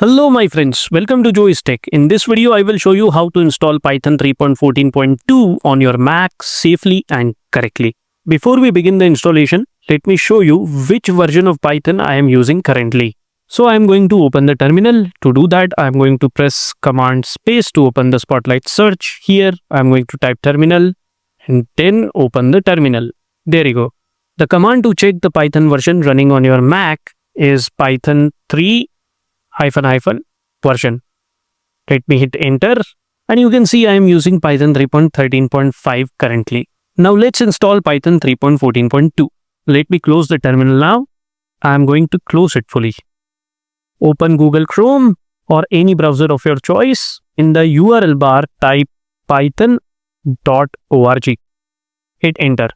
Hello my friends, welcome to Joey's Tech. In this video, I will show you how to install Python 3.14.2 on your Mac safely and correctly. Before we begin the installation, let me show you which version of Python I am using currently. So I am going to open the terminal. To do that, I am going to press Command Space to open the Spotlight search. Here, I am going to type terminal and then open the terminal. There you go. The command to check the Python version running on your Mac is Python 3 version. Let me hit enter and you can see I am using Python 3.13.5 currently. Now let's install Python 3.14.2. Let me close the terminal now. I am going to close it fully. Open Google Chrome or any browser of your choice. In the URL bar, type python.org. Hit enter.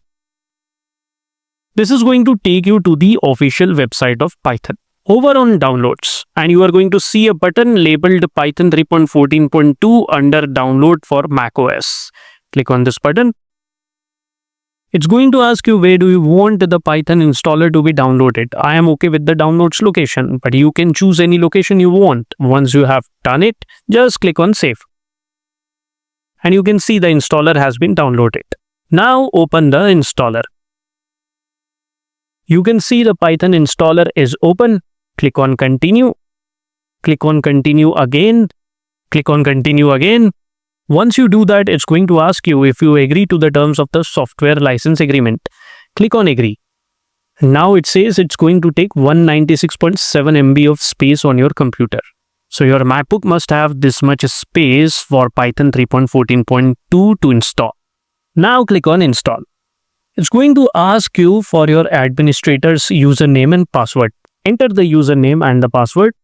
This is going to take you to the official website of Python. Over on downloads, and you are going to see a button labeled Python 3.14.2 under download for macOS. Click on this button. It's going to ask you where do you want the Python installer to be downloaded. I am okay with the downloads location, but you can choose any location you want. Once you have done it, just click on save. And you can see the installer has been downloaded. Now open the installer. You can see the Python installer is open. Click on continue. Click on continue again. Click on continue again. Once you do that, it's going to ask you if you agree to the terms of the software license agreement. Click on agree. Now it says it's going to take 196.7 MB of space on your computer. So your MacBook must have this much space for Python 3.14.2 to install. Now click on install. It's going to ask you for your administrator's username and password. Enter the username and the password.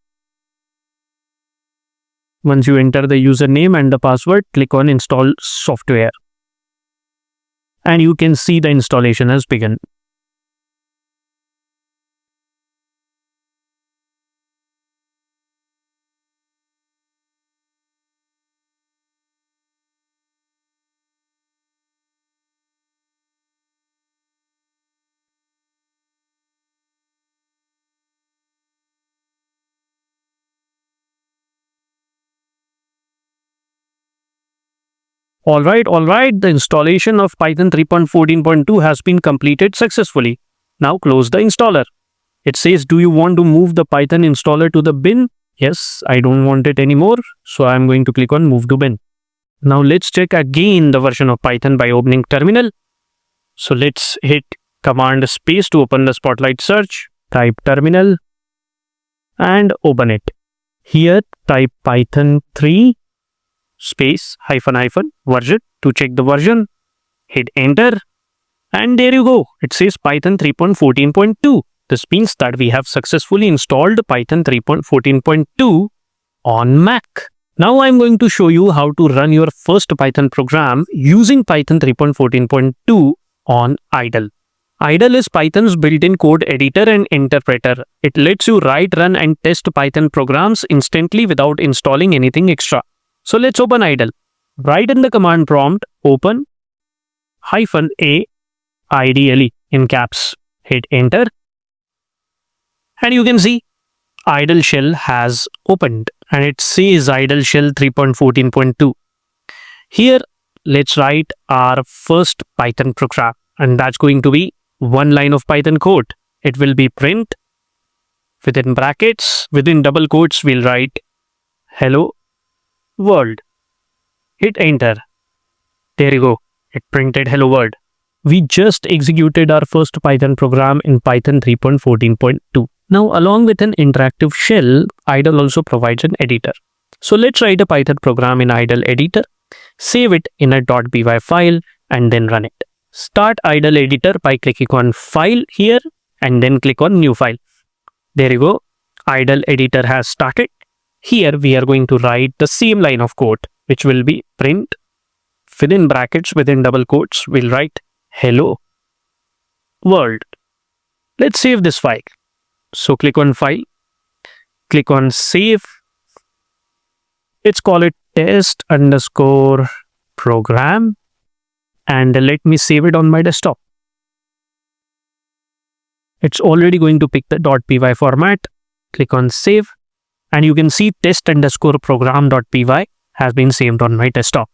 Once you enter the username and the password, click on install software. And you can see the installation has begun. Alright, the installation of Python 3.14.2 has been completed successfully. Now close the installer. It says, do you want to move the Python installer to the bin? Yes, I don't want it anymore. So I'm going to click on move to bin. Now let's check again the version of Python by opening terminal. So let's hit Command Space to open the Spotlight search. Type terminal and open it. Here type Python 3 space version to check the version. Hit enter and there you go. It says Python 3.14.2. This means that we have successfully installed Python 3.14.2 on Mac. Now I'm going to show you how to run your first Python program using Python 3.14.2 on Idle. Idle is Python's built-in code editor and interpreter. It lets you write, run and test Python programs instantly without installing anything extra. So let's open Idle. Write in the command prompt open -a idle in caps. Hit enter. And you can see Idle shell has opened and it says Idle shell 3.14.2. Here, let's write our first Python program and that's going to be one line of Python code. It will be print within brackets, within double quotes, we'll write hello world. Hit enter. There you go. It printed hello world. We just executed our first Python program in Python 3.14.2. Now, along with an interactive shell, Idle also provides an editor. So let's write a Python program in Idle editor, save it in a .py file and then run it. Start Idle editor by clicking on file here and then click on new file. There you go. Idle editor has started. Here we are going to write the same line of code, which will be print within brackets, within double quotes, we'll write hello world. Let's save this file. So click on file, click on save. Let's call it test_program and let me save it on my desktop. It's already going to pick the .py format. Click on save. and you can see test_program.py has been saved on my desktop.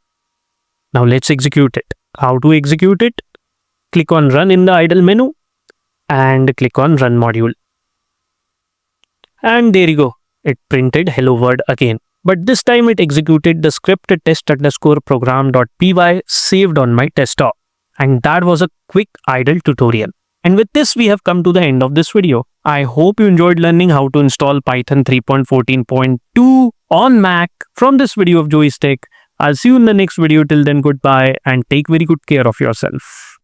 Now let's execute it. How to execute it? Click on Run in the idle menu and click on Run module. And there you go. It printed hello world again. But this time it executed the script test_program.py saved on my desktop. And that was a quick idle tutorial. And with this, we have come to the end of this video. I hope you enjoyed learning how to install Python 3.14.2 on Mac from this video of Joey's Tech. I'll see you in the next video. Till then, goodbye and take very good care of yourself.